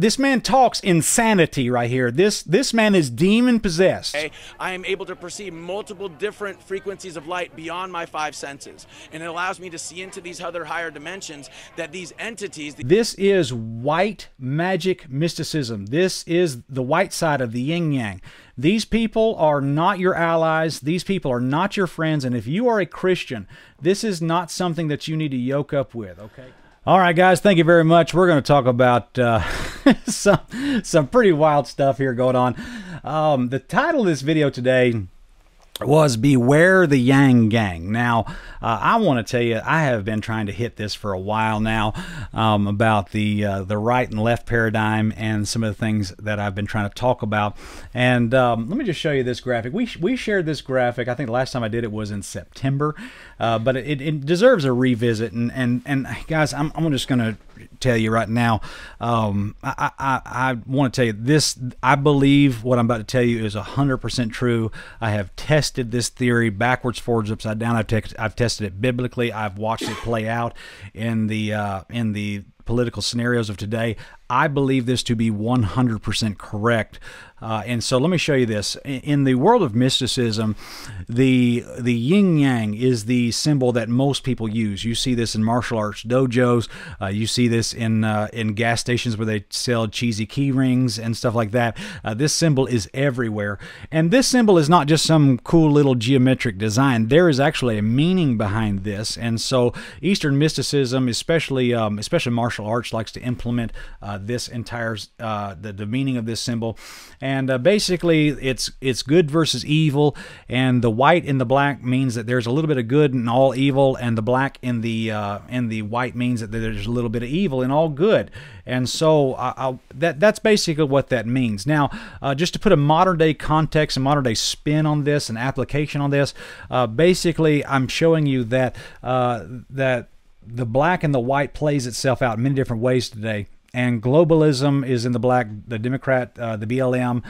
This man talks insanity right here. This man is demon possessed. I am able to perceive multiple different frequencies of light beyond my five senses, and it allows me to see into these other higher dimensions that these entities. This is white magic mysticism. This is the white side of the yin yang. These people are not your allies. These people are not your friends. And if you are a Christian, this is not something that you need to yoke up with, okay? All right, guys, thank you very much. We're going to talk about some pretty wild stuff here going on. The title of this video today was Beware the Yang Gang. Now, I want to tell you, I have been trying to hit this for a while now about the right and left paradigm and some of the things that I've been trying to talk about. And let me just show you this graphic. We shared this graphic. I think the last time I did it was in September, but it deserves a revisit. And guys, I'm just going to tell you right now, I want to tell you this. I believe what I'm about to tell you is 100% true. I have tested this theory backwards, forwards, upside down. I've tested it biblically. I've watched it play out in the political scenarios of today. I believe this to be 100% correct. And so let me show you this. In the world of mysticism, the yin yang is the symbol that most people use. You see this in martial arts dojos. You see this in gas stations where they sell cheesy key rings and stuff like that. This symbol is everywhere. And this symbol is not just some cool little geometric design. There is actually a meaning behind this. And so Eastern mysticism, especially martial arts, likes to implement this entire the meaning of this symbol. And basically, it's good versus evil, and the white in the black means that there's a little bit of good in all evil, and the black in the white means that there's a little bit of evil in all good. And so that's basically what that means. Now, just to put a modern day context, a modern day spin on this, an application on this, basically, I'm showing you that that the black and the white plays itself out in many different ways today. And globalism is in the black, the Democrat, the BLM,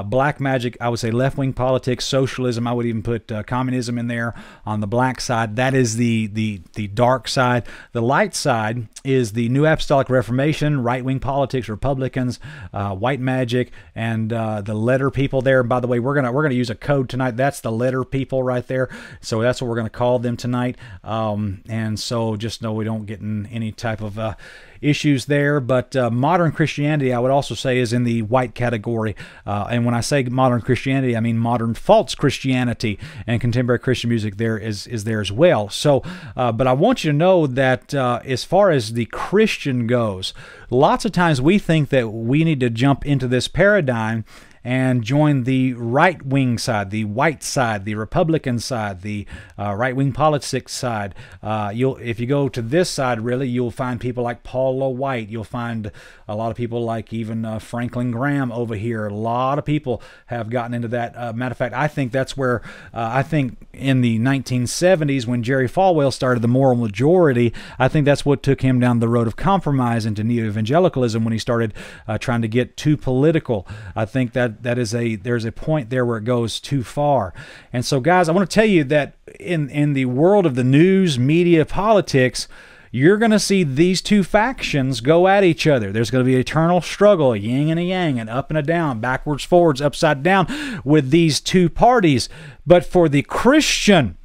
black magic, I would say left-wing politics, socialism, I would even put communism in there on the black side. That is the dark side. The light side is the New Apostolic Reformation, right-wing politics, Republicans, white magic, and the letter people there. And by the way, we're gonna use a code tonight. That's the letter people right there. So that's what we're gonna call them tonight. And so just know we don't get in any type of issues there. But modern Christianity, I would also say, is in the white category. And when I say modern Christianity, I mean modern false Christianity, and contemporary Christian music there is there as well. So, but I want you to know that as far as the Christian goes, lots of times we think that we need to jump into this paradigm and join the right-wing side, the white side, the Republican side, the right-wing politics side. If you go to this side, really, you'll find people like Paula White. You'll find a lot of people like even Franklin Graham over here. A lot of people have gotten into that. Matter of fact, I think that's where, I think in the 1970s when Jerry Falwell started the Moral Majority, I think that's what took him down the road of compromise into neo-evangelicalism when he started trying to get too political. I think that there's a point there where it goes too far. And so, guys, I want to tell you that in the world of the news, media, politics, you're going to see these two factions go at each other. There's going to be an eternal struggle, a yin and a yang, an up and a down, backwards, forwards, upside down with these two parties. But for the Christian,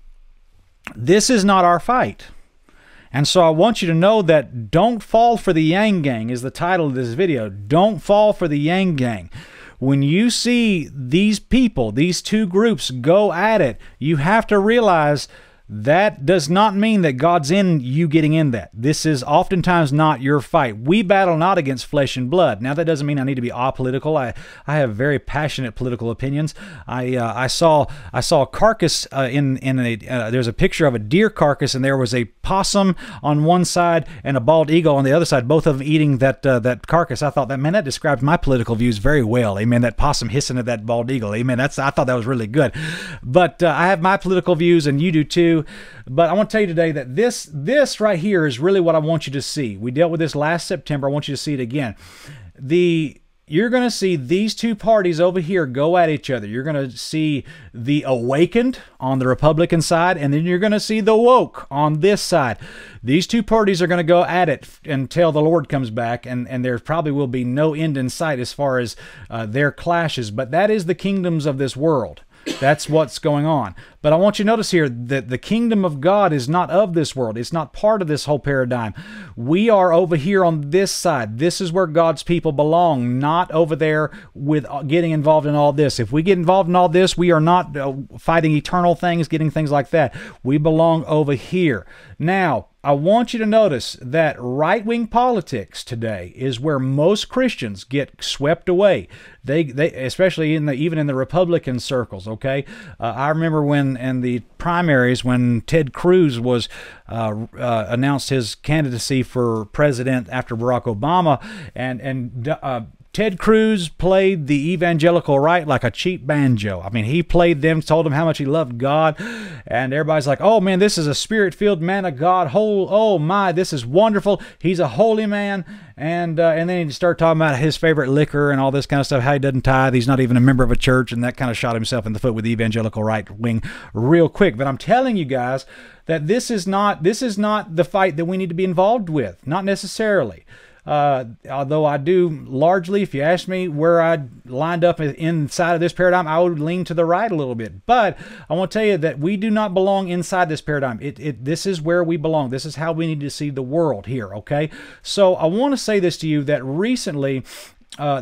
this is not our fight. And so I want you to know that don't fall for the Yang Gang is the title of this video. Don't fall for the Yang Gang. When you see these people, these two groups go at it, you have to realize that does not mean that God's in you getting in that. This is oftentimes not your fight. We battle not against flesh and blood. Now, that doesn't mean I need to be apolitical. I have very passionate political opinions. I saw a carcass there's a picture of a deer carcass, and there was a possum on one side and a bald eagle on the other side, both of them eating that carcass. I thought that describes my political views very well. Amen. That possum hissing at that bald eagle. Amen. I thought that was really good. But I have my political views, and you do too. But I want to tell you today that this right here is really what I want you to see. We dealt with this last September. I want you to see it again. you're going to see these two parties over here go at each other. You're going to see the awakened on the Republican side, and then you're going to see the woke on this side. These two parties are going to go at it until the Lord comes back, and there probably will be no end in sight as far as their clashes. But that is the kingdoms of this world. That's what's going on. But I want you to notice here that the kingdom of God is not of this world. It's not part of this whole paradigm. We are over here on this side. This is where God's people belong, not over there with getting involved in all this. If we get involved in all this, we are not fighting eternal things, getting things like that. We belong over here. Now, I want you to notice that right-wing politics today is where most Christians get swept away. They especially even in the Republican circles. Okay, I remember when in the primaries when Ted Cruz was announced his candidacy for president after Barack Obama, and Ted Cruz played the evangelical right like a cheap banjo. I mean, he played them, told them how much he loved God, and everybody's like, oh man, this is a spirit-filled man of God. Oh my, this is wonderful. He's a holy man. And then he started talking about his favorite liquor and all this kind of stuff, how he doesn't tithe, he's not even a member of a church, and that kind of shot himself in the foot with the evangelical right wing real quick. But I'm telling you guys that this is not the fight that we need to be involved with, not necessarily. Although I do largely, if you ask me where I lined up inside of this paradigm, I would lean to the right a little bit. But I want to tell you that we do not belong inside this paradigm. This is where we belong. This is how we need to see the world here, okay? So I want to say this to you, that recently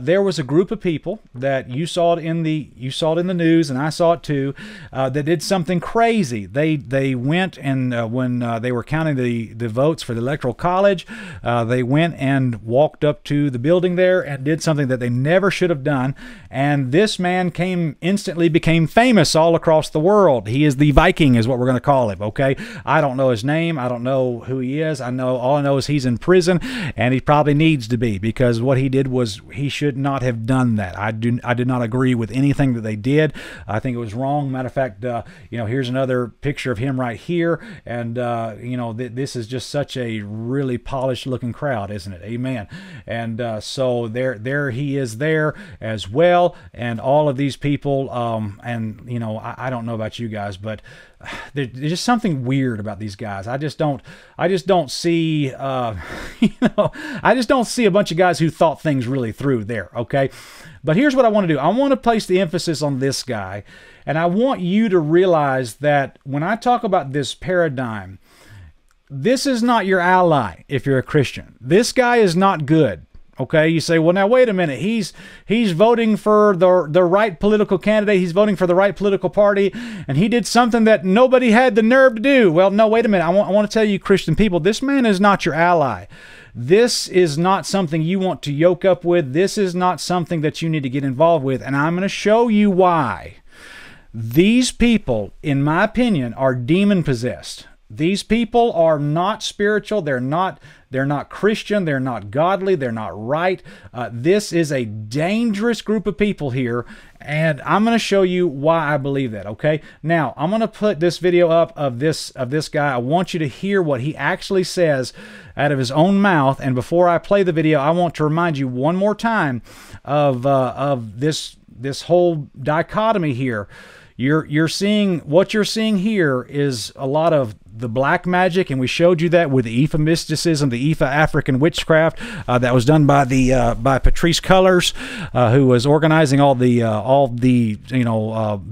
there was a group of people that you saw it in the news, and I saw it too, that did something crazy. They went and when they were counting the votes for the Electoral College, they went and walked up to the building there and did something that they never should have done. And this man instantly became famous all across the world. He is the Viking, is what we're going to call him. Okay, I don't know his name. I don't know who he is. All I know is he's in prison, and he probably needs to be, because what he did was, he should not have done that. I did not agree with anything that they did. I think it was wrong. Matter of fact, here's another picture of him right here, and this is just such a really polished looking crowd, isn't it? Amen. And so there he is there as well, and all of these people, I don't know about you guys, but there's just something weird about these guys. I just don't see, I just don't see a bunch of guys who thought things really through there, okay? But here's what I want to do. I want to place the emphasis on this guy, and I want you to realize that when I talk about this paradigm, this is not your ally if you're a Christian. This guy is not good. Okay, you say, well, now wait a minute. He's voting for the right political candidate. He's voting for the right political party, and he did something that nobody had the nerve to do. Well, no, wait a minute. I want to tell you, Christian people, this man is not your ally. This is not something you want to yoke up with. This is not something that you need to get involved with, and I'm going to show you why. These people, in my opinion, are demon-possessed. These people are not spiritual. They're not Christian. They're not godly. They're not right. This is a dangerous group of people here, and I'm going to show you why I believe that. Okay. Now I'm going to put this video up of this guy. I want you to hear what he actually says out of his own mouth. And before I play the video, I want to remind you one more time of this whole dichotomy here. What you're seeing here is a lot of the black magic, and we showed you that with the Ifa mysticism, the Ifa African witchcraft that was done by by Patrice Cullors, who was organizing all the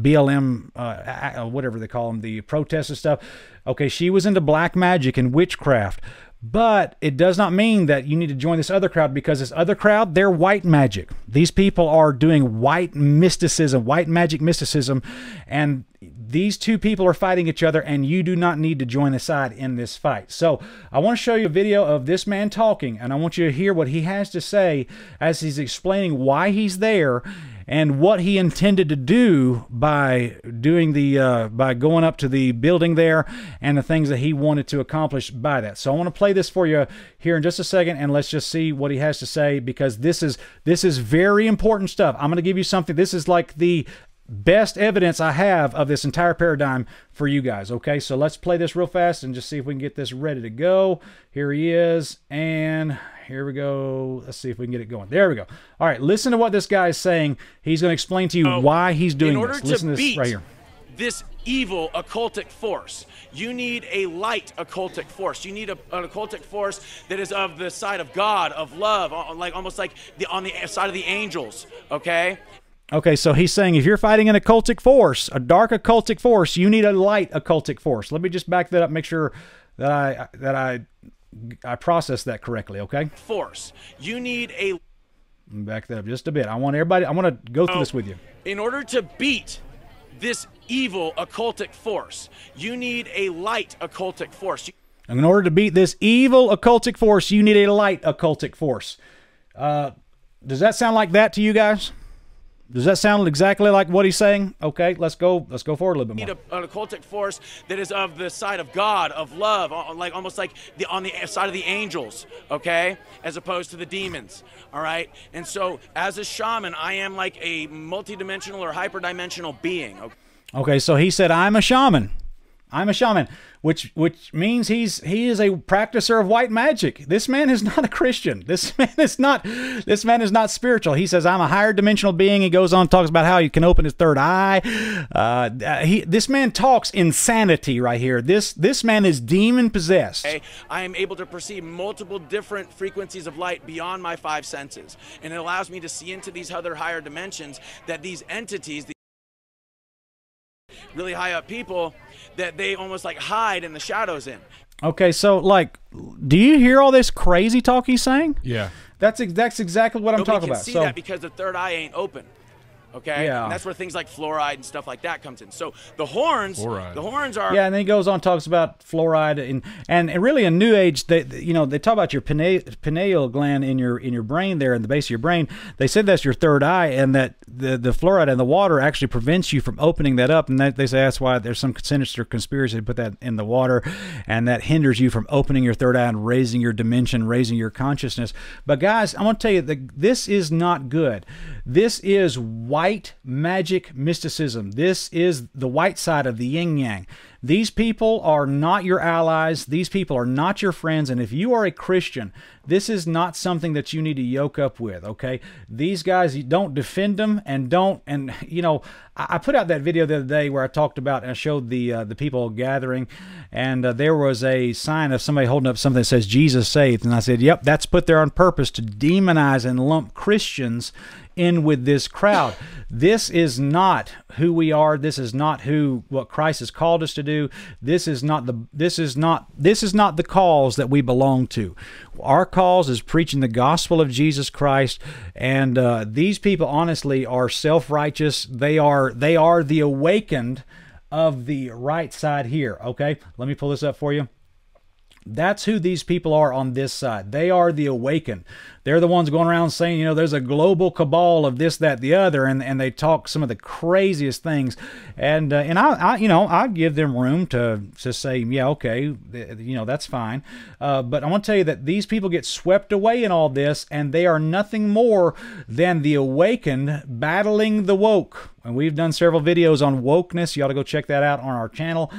BLM whatever they call them, the protests and stuff. Okay, she was into black magic and witchcraft. But it does not mean that you need to join this other crowd, because this other crowd, they're white magic. These people are doing white mysticism, white magic mysticism, and these two people are fighting each other, and you do not need to join a side in this fight. So I want to show you a video of this man talking, and I want you to hear what he has to say as he's explaining why he's there and what he intended to do by by going up to the building there, and the things that he wanted to accomplish by that. So I want to play this for you here in just a second, and let's just see what he has to say, because this is very important stuff. I'm going to give you something. This is like the best evidence I have of this entire paradigm for you guys. Okay, so let's play this real fast and just see if we can get this ready to go. Here he is, and here we go. Let's see if we can get it going. There we go. All right, listen to what this guy is saying. He's going to explain to you why he's doing this. Listen to this right here. This evil occultic force, you need a light occultic force. You need an occultic force that is of the side of God, of love, like almost like on the side of the angels. Okay. Okay, so he's saying if you're fighting an occultic force, a dark occultic force, you need a light occultic force. Let me just back that up, make sure that I process that correctly, okay? Force. You need a... Back that up just a bit. I want to go through this with you. In order to beat this evil occultic force, you need a light occultic force. In order to beat this evil occultic force, you need a light occultic force. Does that sound like that to you guys? Does that sound exactly like what he's saying? Okay, let's go forward a little bit more. You need an occultic force that is of the side of God, of love, like almost like on the side of the angels, okay, as opposed to the demons. All right, and so as a shaman, I am like a multidimensional or hyperdimensional being. Okay, so he said, "I'm a shaman. I'm a shaman," which means he is a practicer of white magic. This man is not a Christian. This man is not spiritual. He says, "I'm a higher dimensional being." He goes on and talks about how he can open his third eye. This man talks insanity right here. This man is demon possessed. Okay? I am able to perceive multiple different frequencies of light beyond my 5 senses, and it allows me to see into these other higher dimensions that these entities, really high up people, that they almost like hide in the shadows in. Okay, so like, do you hear all this crazy talk he's saying? Yeah. That's exactly what I'm talking about. Nobody can see that because the third eye ain't open. Okay, yeah. And that's where things like fluoride and stuff like that comes in. So the horns are... Yeah, and then he goes on and talks about fluoride and really in New Age, they talk about your pineal gland in your brain there in the base of your brain. They said that's your third eye, and that the fluoride in the water actually prevents you from opening that up, and they say that's why there's some sinister conspiracy to put that in the water, and that hinders you from opening your third eye and raising your dimension, raising your consciousness. But guys, I want to tell you that this is not good. This is white magic mysticism. This is the white side of the yin yang. These people are not your allies. These people are not your friends. And if you are a Christian, this is not something that you need to yoke up with, okay? These guys, you don't defend them and don't, and you know, I put out that video the other day where I talked about and I showed the people gathering, and there was a sign of somebody holding up something that says Jesus saved, and I said, yep, that's put there on purpose to demonize and lump Christians in with this crowd. This is not who we are. This is not what Christ has called us to do. This is not the cause that we belong to. Our cause is preaching the gospel of Jesus Christ, and these people honestly are self-righteous. They are the awakened of the right side here. Okay, let me pull this up for you. That's who these people are on this side. They are the awakened. They're the ones going around saying, you know, there's a global cabal of this, that, the other, and they talk some of the craziest things. And I give them room to say, yeah, okay, you know, that's fine. But I want to tell you that these people get swept away in all this, and they are nothing more than the awakened battling the woke. And we've done several videos on wokeness. You ought to go check that out on our channel.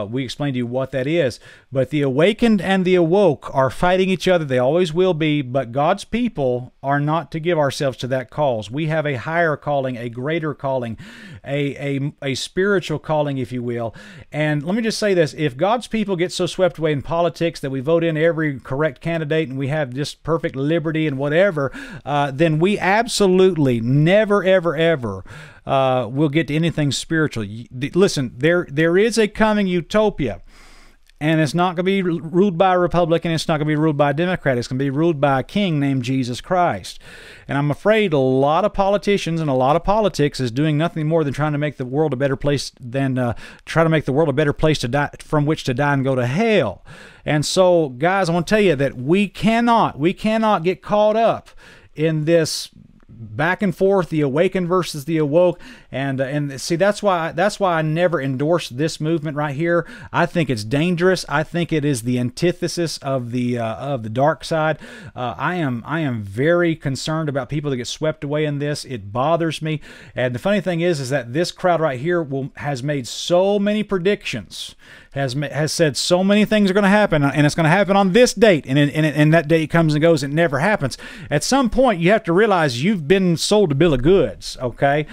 We explain to you what that is. But the awakened and the awoke are fighting each other. They always will be. But God's people are not to give ourselves to that cause. We have a higher calling, a greater calling, a spiritual calling, if you will. And let me just say this. If God's people get so swept away in politics that we vote in every correct candidate and we have just perfect liberty and whatever, then we absolutely never, ever, ever we'll get to anything spiritual. Listen, there is a coming utopia, and it's not going to be ruled by a Republican. It's not going to be ruled by a Democrat. It's going to be ruled by a king named Jesus Christ. And I'm afraid a lot of politicians and a lot of politics is doing nothing more than trying to make the world a better place to die, from which to die and go to hell. And so, guys, I want to tell you that we cannot get caught up in this back and forth, the awakened versus the awoke, and see, that's why I never endorsed this movement right here. I think it's dangerous. I think it is the antithesis of the dark side. I am very concerned about people that get swept away in this. It bothers me. And the funny thing is that this crowd right here has made so many predictions, has said so many things are going to happen, and it's going to happen on this date, and that date comes and goes, it never happens. At some point, you have to realize you've been sold a bill of goods, okay?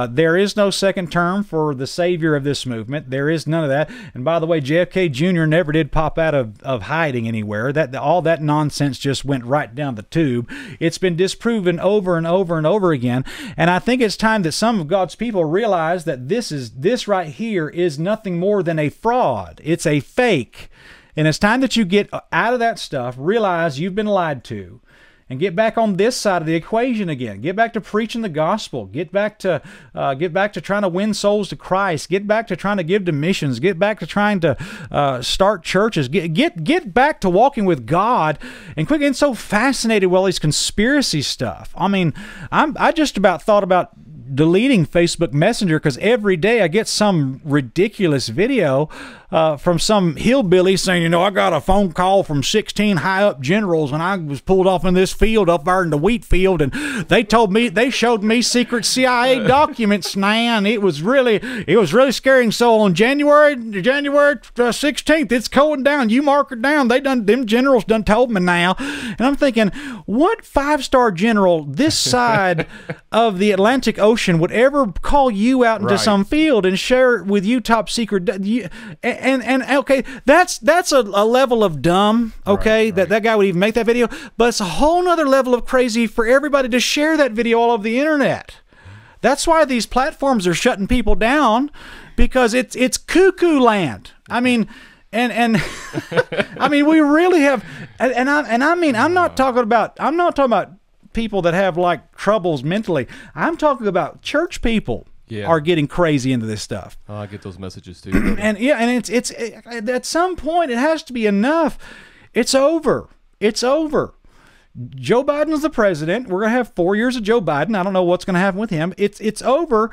There is no second term for the savior of this movement. There is none of that. And by the way, JFK Jr. never did pop out of hiding anywhere. All that nonsense just went right down the tube. It's been disproven over and over and over again. And I think it's time that some of God's people realize that this right here is nothing more than a fraud. It's a fake. And it's time that you get out of that stuff, realize you've been lied to, and get back on this side of the equation again. Get back to preaching the gospel. Get back to trying to win souls to Christ. Get back to trying to give to missions. Get back to trying to start churches. Get back to walking with God. And quit getting so fascinated with all these conspiracy stuff. I mean, I just about thought about deleting Facebook Messenger, because every day I get some ridiculous video from some hillbilly saying, I got a phone call from 16 high-up generals when I was pulled off in this field up there in the wheat field, and they showed me secret CIA documents, man. It was really scary. So on January 16th, it's going down. You mark it down. Them generals done told me now. And I'm thinking, what 5-star general this side of the Atlantic Ocean would ever call you out into some field and share with you top secret? And okay, that's a level of dumb, okay, that guy would even make that video. But it's a whole nother level of crazy for everybody to share that video all over the internet. That's why these platforms are shutting people down, because it's cuckoo land. I mean, and I mean, we really have, and I mean, I'm not talking about people that have like troubles mentally. I'm talking about church people. Are getting crazy into this stuff. Oh, I get those messages too. And it's at some point it has to be enough. It's over. It's over. Joe Biden's the president. We're gonna have 4 years of Joe Biden. I don't know what's gonna happen with him. It's over,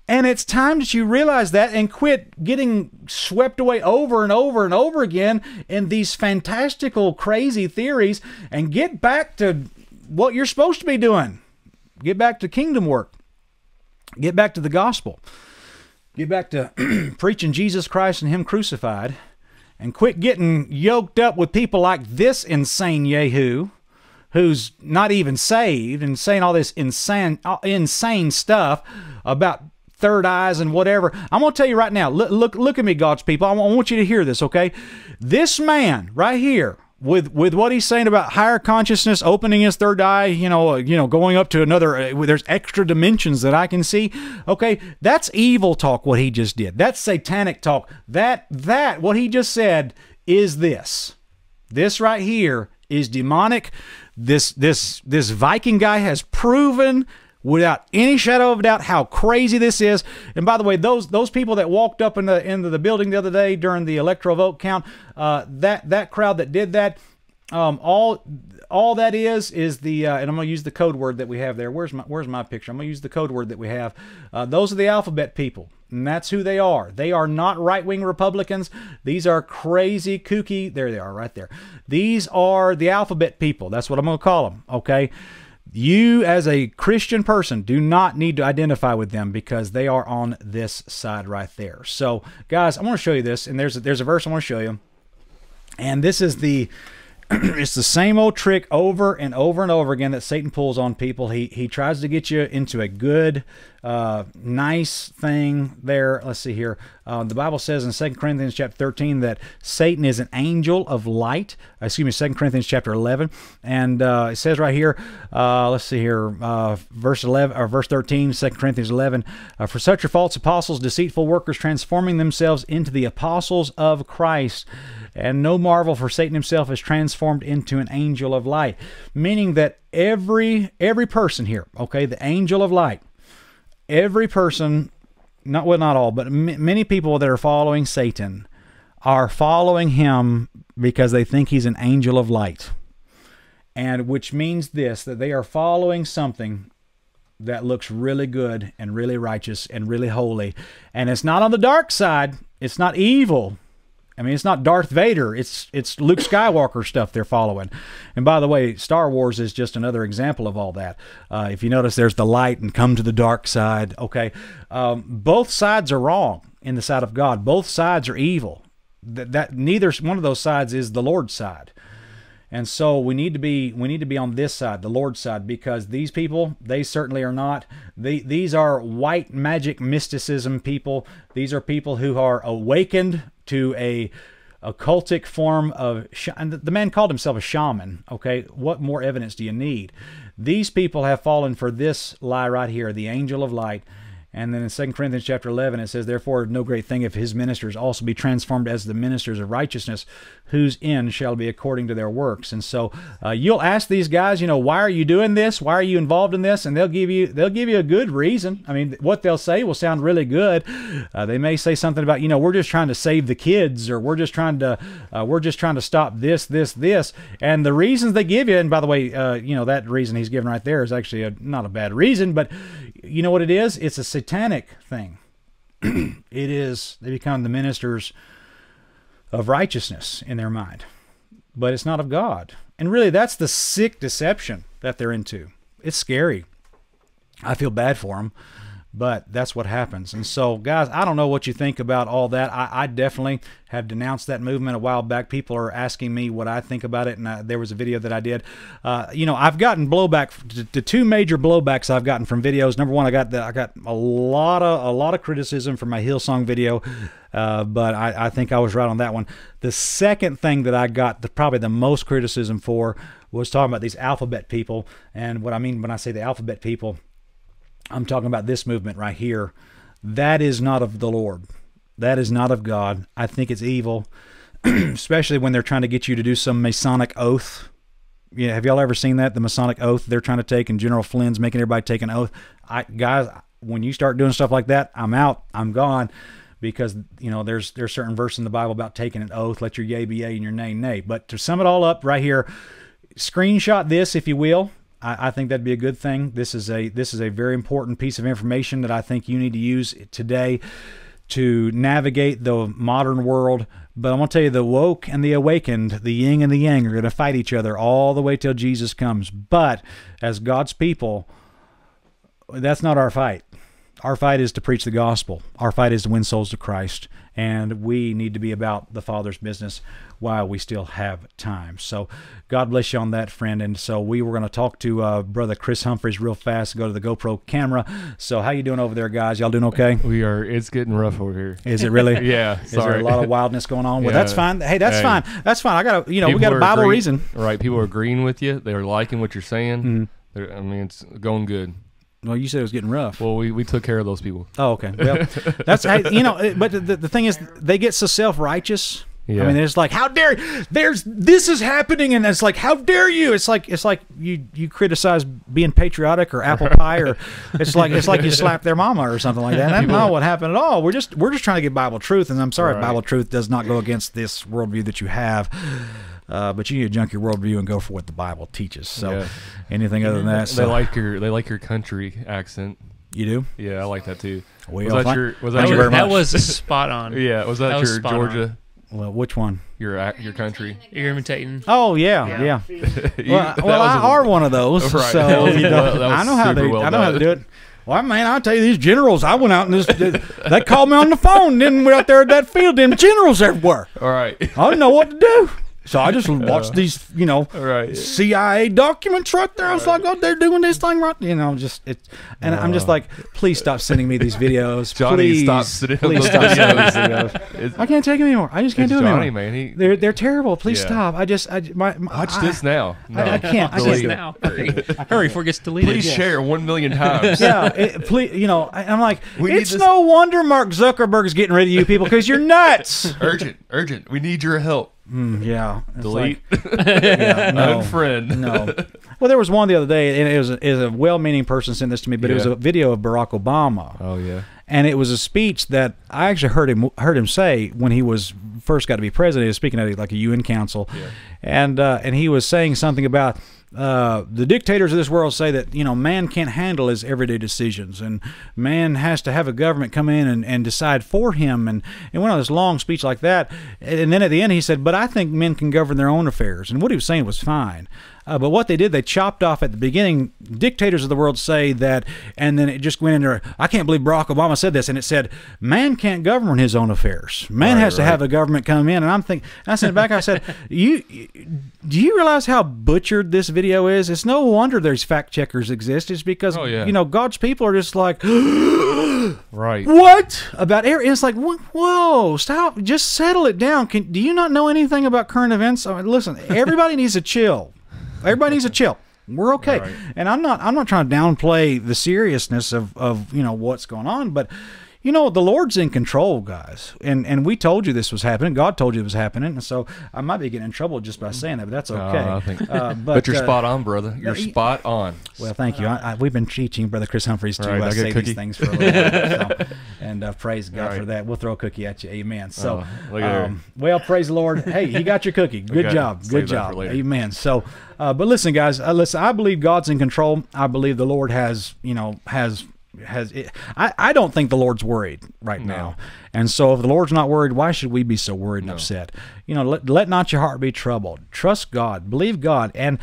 and it's time that you realize that and quit getting swept away over and over and over again in these fantastical, crazy theories, and get back to what you're supposed to be doing. Get back to kingdom work. Get back to the gospel. Get back to preaching Jesus Christ and Him crucified, and quit getting yoked up with people like this insane yahoo who's not even saved and saying all this insane stuff about third eyes and whatever. I'm going to tell you right now, look at me, God's people. I want you to hear this, okay? This man right here, with what he's saying about higher consciousness, opening his third eye, going up to another, there's extra dimensions that I can see. Okay, that's evil talk, what he just did. That's satanic talk. That what he just said is this. This right here is demonic. This Viking guy has proven without any shadow of a doubt how crazy this is. And by the way, those people that walked up into the building the other day during the electoral vote count, that crowd that did that, all that is the and I'm going to use the code word that we have there. Where's my picture? I'm going to use the code word that we have. Those are the alphabet people, and that's who they are. They are not right-wing Republicans. These are crazy, kooky. There they are, right there. These are the alphabet people. That's what I'm going to call them. Okay. You, as a Christian person, do not need to identify with them, because they are on this side right there. So, guys, I want to show you this, and there's a verse I want to show you, and this is it's the same old trick over and over and over again that Satan pulls on people. He tries to get you into a good, nice thing there. Let's see here. The Bible says in 2 Corinthians chapter 13 that Satan is an angel of light. 2 Corinthians chapter 11. And it says right here, let's see here, verse 11 or verse 13, 2 Corinthians 11. For such are false apostles, deceitful workers, transforming themselves into the apostles of Christ. And no marvel, for Satan himself is transformed into an angel of light. Meaning that every person here, okay, the angel of light, every person, not all, but many people that are following Satan are following him because they think he's an angel of light. And which means this, that they are following something that looks really good and really righteous and really holy. And it's not on the dark side. It's not evil. I mean, it's not Darth Vader. It's Luke Skywalker stuff they're following. And by the way, Star Wars is just another example of all that. If you notice, there's the light and come to the dark side. Okay, both sides are wrong in the sight of God. Both sides are evil. That neither one of those sides is the Lord's side. And so we need to be on this side, the Lord's side, because these people, they certainly are not. These are white magic mysticism people. These are people who are awakened to a occultic form of, and the man called himself a shaman. Okay, what more evidence do you need? These people have fallen for this lie right here, the angel of light. And then in 2 Corinthians chapter 11, it says, therefore, no great thing if his ministers also be transformed as the ministers of righteousness, whose end shall be according to their works. And so you'll ask these guys, you know, why are you doing this? Why are you involved in this? And they'll give you a good reason. I mean, what they'll say will sound really good. They may say something about, you know, we're just trying to save the kids, or we're just trying to stop this. And the reasons they give you, and by the way, you know, that reason he's given right there is actually not a bad reason, but you know what it is? It's a satanic thing. It is, they become the ministers of righteousness in their mind, but it's not of God. And really, that's the sick deception that they're into. It's scary. I feel bad for them, but that's what happens. And so, guys, I don't know what you think about all that. I definitely have denounced that movement a while back. People are asking me what I think about it, and there was a video that I did. You know, I've gotten blowback. The two major blowbacks I've gotten from videos. Number one, I got a lot of criticism for my Hillsong video, but I think I was right on that one. The second thing that I got probably the most criticism for was talking about these alphabet people. And what I mean when I say the alphabet people, I'm talking about this movement right here. That is not of the Lord. That is not of God. I think it's evil, especially when they're trying to get you to do some Masonic oath. Yeah, have y'all ever seen that? The Masonic oath they're trying to take, and General Flynn's making everybody take an oath. Guys, when you start doing stuff like that, I'm out. I'm gone. Because, you know, there's certain verse in the Bible about taking an oath. Let your yea be yea and your nay nay. But to sum it all up right here, screenshot this if you will. I think that'd be a good thing. This is a very important piece of information that I think you need to use today to navigate the modern world. But I'm going to tell you, the woke and the awakened, the yin and the yang, are going to fight each other all the way till Jesus comes. But as God's people, that's not our fight. Our fight is to preach the gospel. Our fight is to win souls to Christ. And we need to be about the Father's business while we still have time. So God bless you on that, friend. And so we were going to talk to Brother Chris Humphreys real fast, go to the GoPro camera. So how you doing over there, guys? Y'all doing okay? We are. It's getting rough over here. Is it really? Yeah. Is there a lot of wildness going on? Well, that's fine. Hey, that's fine. That's fine. I got to, you know, we People got a Bible reason. Right. People are agreeing with you. They're liking what you're saying. I mean, it's going good. Well, you said it was getting rough. Well, we took care of those people. Oh, okay. Well, that's, you know, but the thing is, they get so self-righteous. Yeah. I mean, it's like, how dare this is happening, and it's like, how dare you? It's like you criticize being patriotic or apple pie, or it's like you slap their mama or something like that. That's not what happened at all. We're just trying to get Bible truth, and I'm sorry if Bible truth does not go against this worldview that you have. But you need to junk your worldview and go for what the Bible teaches. So, anything other than that, they like your country accent. You do? Yeah, I like that too. Well, that was spot on. Yeah, was that your Georgia? Well, which one? Your country. You're imitating. Oh yeah. Well, I are one of those. Right. So I know how to do it. Well, man, I'll tell you, these generals, I went out and they called me on the phone. Then we out there at that field, them generals everywhere. All right. I didn't know what to do. So I just watched these, you know, CIA documents right there. I was like, oh, they're doing this thing right, you know, and I'm just like, please stop sending me these videos. Johnny, stop sending these videos. I can't take them anymore. I just can't do them anymore. Man, they're terrible. Please stop. Watch this now. No. I can't. Watch this now. Hurry before it gets deleted. Please share 1 million times. Yeah, please. You know, I'm like, it's no wonder Mark Zuckerberg's getting rid of you people, because you're nuts. Urgent. We need your help. Yeah. Delete. Unfriend. No. Well, there was one the other day, and it was a well-meaning person sent this to me, but it was a video of Barack Obama. Oh yeah. And it was a speech that I actually heard him say when he was first got to be president. He was speaking at like a UN council, and he was saying something about, the dictators of this world say that, you know, man can't handle his everyday decisions, and man has to have a government come in and decide for him, and went on this long speech like that. And then at the end he said, but I think men can govern their own affairs. And what he was saying was fine. But what they did, they chopped off at the beginning. Dictators of the world say that, and then it just went in there. I can't believe Barack Obama said this, and it said, man can't govern his own affairs. Man has to have a government come in. And I'm thinking, I sent it back, I said, do you realize how butchered this video is? It's no wonder there's fact checkers exist. It's because, you know, God's people are just like, right. What? About air? It's like, whoa, stop. Just settle it down. Do you not know anything about current events? I mean, listen, everybody needs to chill. Everybody needs to chill. We're okay. Right. And I'm not trying to downplay the seriousness of you know, what's going on, but you know, the Lord's in control, guys. And we told you this was happening. God told you it was happening. And so I might be getting in trouble just by saying that, but that's okay. But you're spot on, brother. You're spot on. Well, thank you. We've been teaching Brother Chris Humphreys to say these things for a little while. So, and praise God for that. We'll throw a cookie at you. Amen. So, well, praise the Lord. Hey, you got your cookie. Good job. Good job. Amen. So, but listen, guys. Listen, I believe God's in control. I believe the Lord has I don't think the Lord's worried right now. And so if the Lord's not worried, why should we be so worried and upset? You know, let not your heart be troubled. Trust God, believe God, and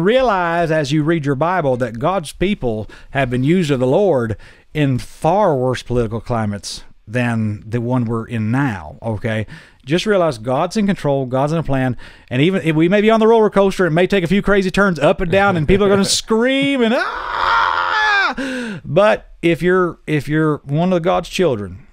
realize as you read your Bible that God's people have been used of the Lord in far worse political climates than the one we're in now, okay? Just realize God's in control, God's in a plan, and even if we may be on the roller coaster, it may take a few crazy turns up and down, and people are going to scream and but if you're one of God's children,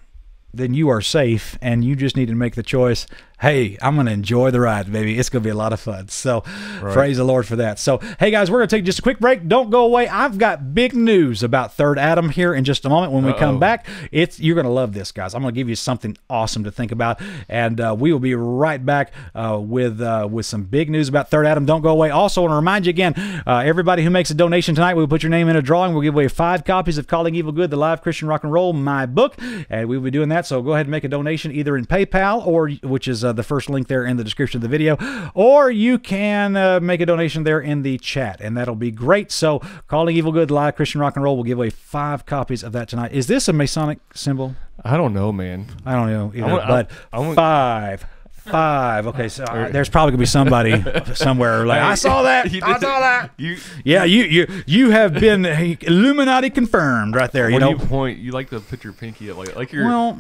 then you are safe, and you just need to make the choice. Hey, I'm going to enjoy the ride, baby. It's going to be a lot of fun. So praise the Lord for that. So, hey, guys, we're going to take just a quick break. Don't go away. I've got big news about Third Adam here in just a moment. When we come back, you're going to love this, guys. I'm going to give you something awesome to think about, and we will be right back with some big news about Third Adam. Don't go away. Also, I want to remind you again, everybody who makes a donation tonight, we'll put your name in a drawing. We'll give away 5 copies of Calling Evil Good, the Live Christian Rock and Roll, my book, and we'll be doing that. So go ahead and make a donation either in PayPal, or which is the first link there in the description of the video, or you can make a donation there in the chat, and that'll be great. So Calling Evil Good, Live Christian Rock and Roll, will give away 5 copies of that tonight. Is this a Masonic symbol? I don't know, man. I don't know either, but 5. Okay, so there's probably gonna be somebody somewhere like, I saw that. I saw that. You have been Illuminati confirmed right there. You point. You like to put your pinky up like you're. Well,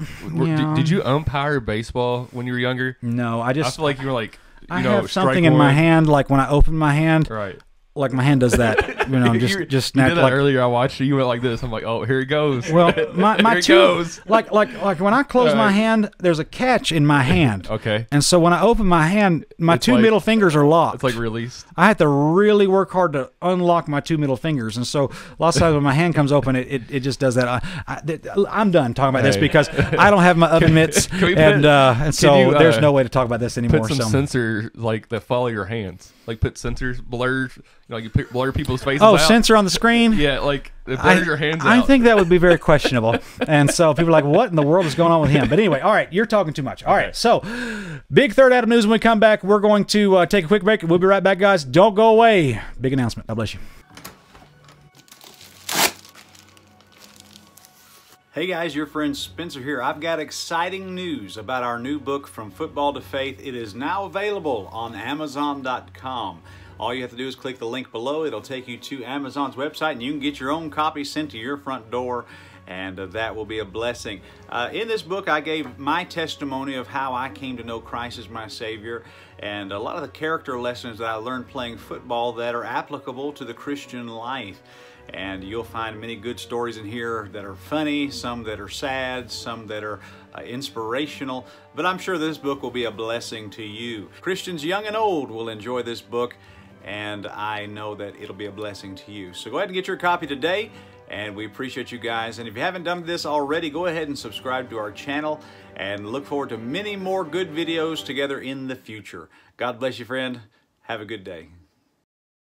did you umpire baseball when you were younger? No, I feel like you were like. I have something in my hand, like when I open my hand. Right. Like my hand does that, you know, just snap. You did that earlier. I watched you. You went like this. I'm like, oh, here it goes. Well, my two, like when I close my hand, there's a catch in my hand. Okay. And so when I open my hand, my two middle fingers are locked. It's like released. I have to really work hard to unlock my 2 middle fingers, and so lots of times when my hand comes open, it just does that. I'm done talking about this because I don't have my oven mitts, and so there's no way to talk about this anymore. Put some sensors that follow your hands. Like put sensors, blurs, you blur people's faces. Oh, sensor on the screen? Yeah, like it blurs your hands out. I think that would be very questionable. And so people are like, what in the world is going on with him? But anyway, all right, you're talking too much. All right, so big Third Adam news when we come back. We're going to take a quick break. We'll be right back, guys. Don't go away. Big announcement. God bless you. Hey guys, your friend Spencer here. I've got exciting news about our new book, From Football to Faith. It is now available on Amazon.com. All you have to do is click the link below. It'll take you to Amazon's website, and you can get your own copy sent to your front door, and that will be a blessing. In this book, I gave my testimony of how I came to know Christ as my Savior, and a lot of the character lessons that I learned playing football that are applicable to the Christian life. And you'll find many good stories in here that are funny, some that are sad, some that are inspirational, but I'm sure this book will be a blessing to you. Christians young and old will enjoy this book, and I know that it'll be a blessing to you. So go ahead and get your copy today, and we appreciate you guys. And if you haven't done this already, go ahead and subscribe to our channel, and look forward to many more good videos together in the future. God bless you, friend. Have a good day.